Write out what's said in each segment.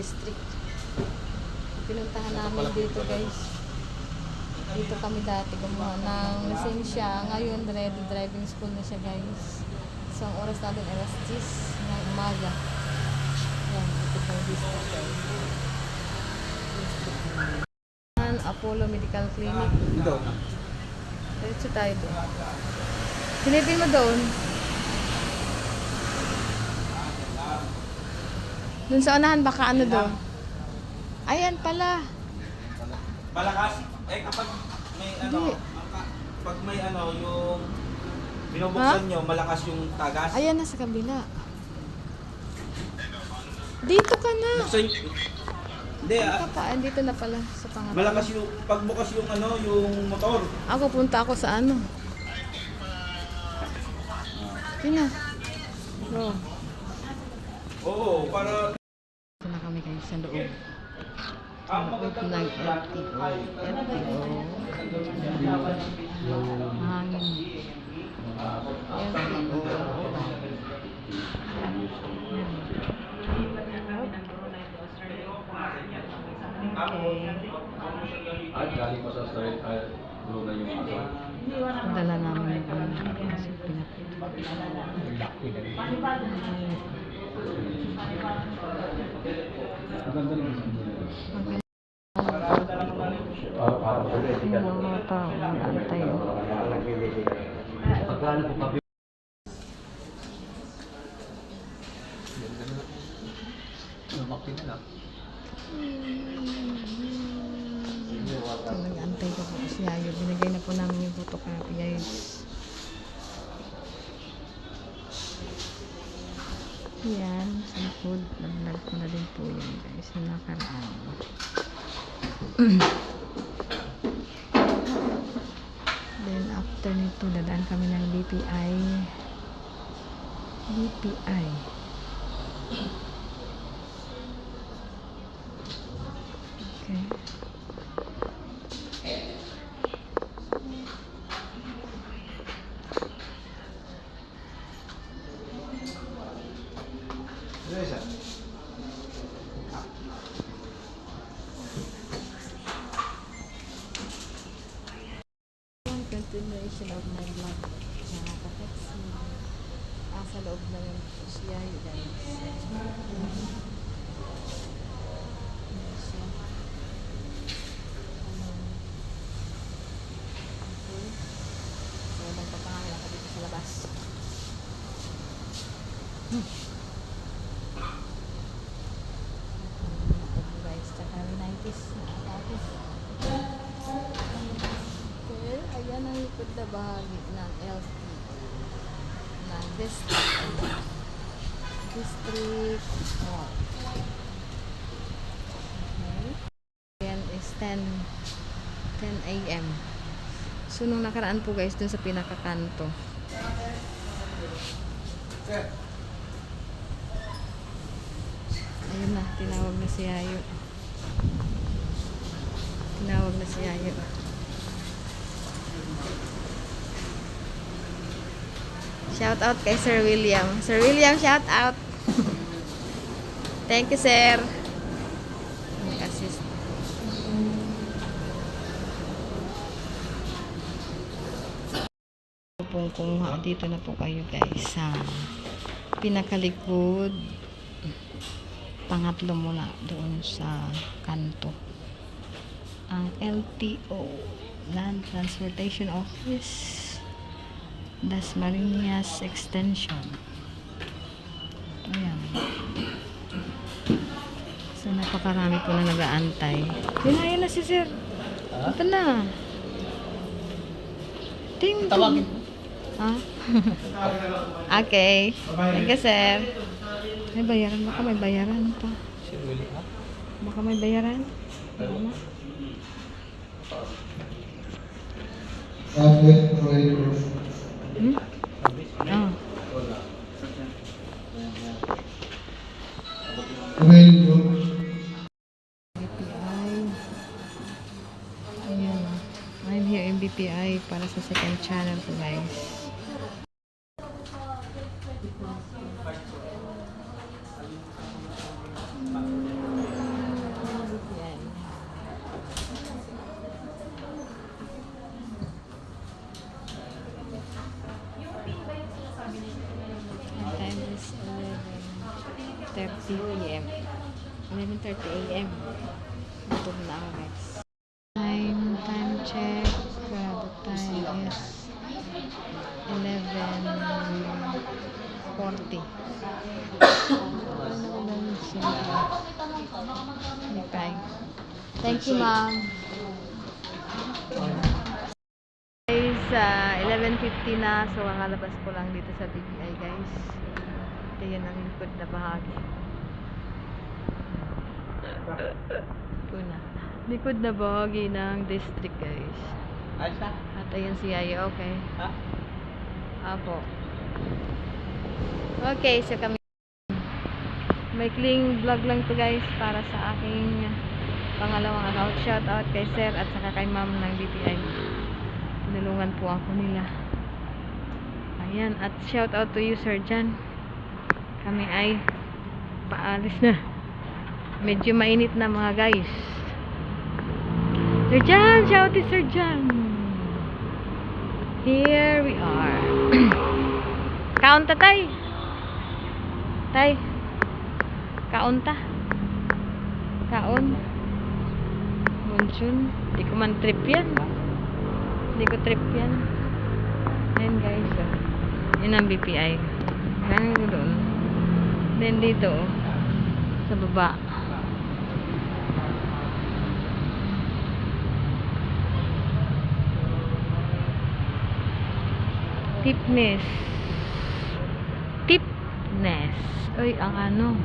District. Pinuntahan namin dito guys. Dito kami dati gumawa ng lisensya. Ngayon, ready driving school na siya guys. So, ang oras natin ay alas 10 ng umaga. Yan, ito po district guys. Apollo Medical Clinic. Ito. Diretso tayo doon. Silipin mo doon. Doon sa unahan, baka ano doon. Ayan pala. Malakas. Kapag may pag may yung binubuksan nyo, malakas yung tagas. Ayan na sa kabila. Dito ka na. Hindi Dito na pala sa pangatlo. malakas yung pagbukas yung yung motor. Ako punta ako sa ano. Tina. Bro. Oo, para Ito na kami guys sa loob. ang Loob ng LTO. Hangin. At galing pa sa straight blue na yung aso. Dala namin yung kasi pinapit. Maganda rin. Yung mga tao, antay. Pagkano po kami? Makina na. Nag-antay ko po si Yayo. Binigay na po namin yung photocopy guys. Yan, sa likod. Nag-vlog ko na din po yan guys. Yung nakaraan. Then after nito, dadaan kami ng BPI. Okay. Continuation of my vlog. Nakaka-taxi. Sa loob na yun po siya, you guys. So, nagpapangangin ako dito sa labas. Guys, tsaka rinitis na ako. Okay, ayan ang likod na bahagi ng LTO na District Mall. Okay. Ayan is 10 a.m. So, nung nakaraan po guys, dun sa pinakakanto. Ayun na, tinawag na si Yayo. Shout out kay Sir William. Sir William, shout out. Thank you, sir. Nag-assist. Dito na po kayo guys sa pinakalikod. Pangatlo muna doon sa kanto. Ang LTO, Land Transportation Office. Dasmariñas Extension. Ayan. So, napakarami po na nag-aantay. Ayun na si sir. Ito na. Tawagin. Ha? Okay. Thank you, sir. May bayaran. Baka may bayaran pa. Baka may bayaran. Ano? Hmm? Oh. BPI. Ayan. I'm here in BPI para sa second channel ko guys. 11:30 a.m. 11:30 a.m. Gutom na ako guys. Time check. The time is 11:40. Okay. Thank you, ma'am. Guys, 11:50 na. So, ang alabas ko lang dito sa BPI, guys. Ito yun ang likod na bahagi. Ito na. Likod na bahagi ng district, guys. At ayun si Yaya, okay. Apo. Okay, so kami maikling vlog lang to guys para sa aking pangalawang account. Shout out kay sir at saka kay ma'am ng BPI. Tinulungan po ako nila. Ayan, at shout out to you Sir Jan. Kami ay paalis na. Medyo mainit na mga guys. Sir Jan, shout out to Sir Jan. Here we are. Kaon ta tay. Tay. Kaon ta. Kaon. Monsoon. Di ko man trip yan. Di ko trip yan. Ayan guys. Yun ang BPI. Ganyan ko doon. Then dito. Sa baba. Tipness. Tipness. Uy, ang ano.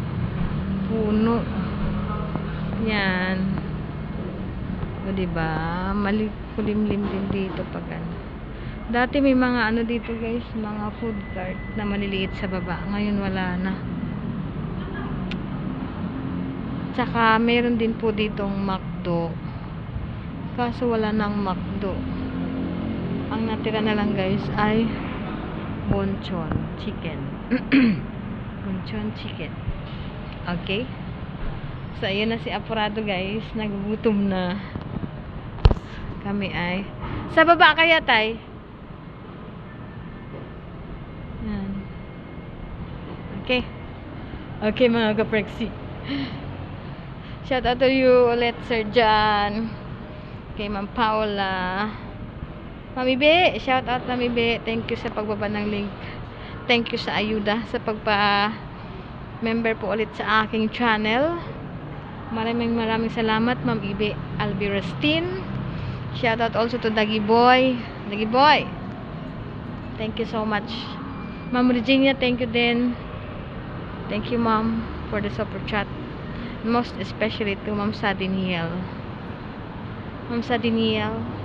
Puno. Yan. O, diba? Kulimlim din dito pag ano. Dati may mga ano dito guys, mga food cart na maliliit sa baba. Ngayon wala na. Tsaka meron din po ditong McDo. Kaso wala nang McDo. Ang natira na lang guys ay Bonchon chicken. Bonchon chicken. Okay? So, ayun na si Apurado guys. Nagugutom na. Kami ay sa baba kaya tay? Yan. Okay. Okay mga kapreksi. Shout out to you ulit Sir Jan. Kay Ma'am Paula. Mami B, shout out Mami B. Thank you sa pagbaba ng link. Thank you sa ayuda sa pagpa-member po ulit sa aking channel. Maraming salamat Ma'am Ibe Albirastin. Shout out also to Dagi Boy. Dagi Boy. Thank you so much. Ma'am Regina, thank you din. Thank you Ma'am for the super chat. Most especially to Ma'am Sadiniel. Ma'am Sadiniel.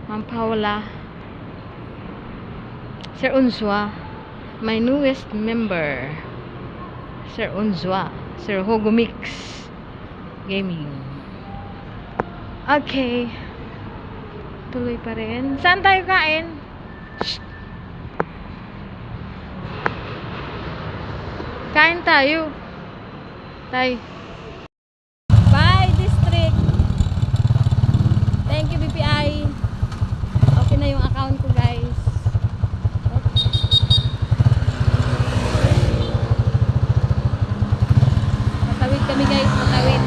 Ma'am Paula, Sir Unzwa, my newest member, Sir Unzwa, Sir Hogomix Gaming. Okay, tuloy pa rin. Saan tayo kain? Shh. Kain tayo. Tay. Bye, district. Thank you, BPI. Okay na yung account ko guys. Matawid kami guys, matawid.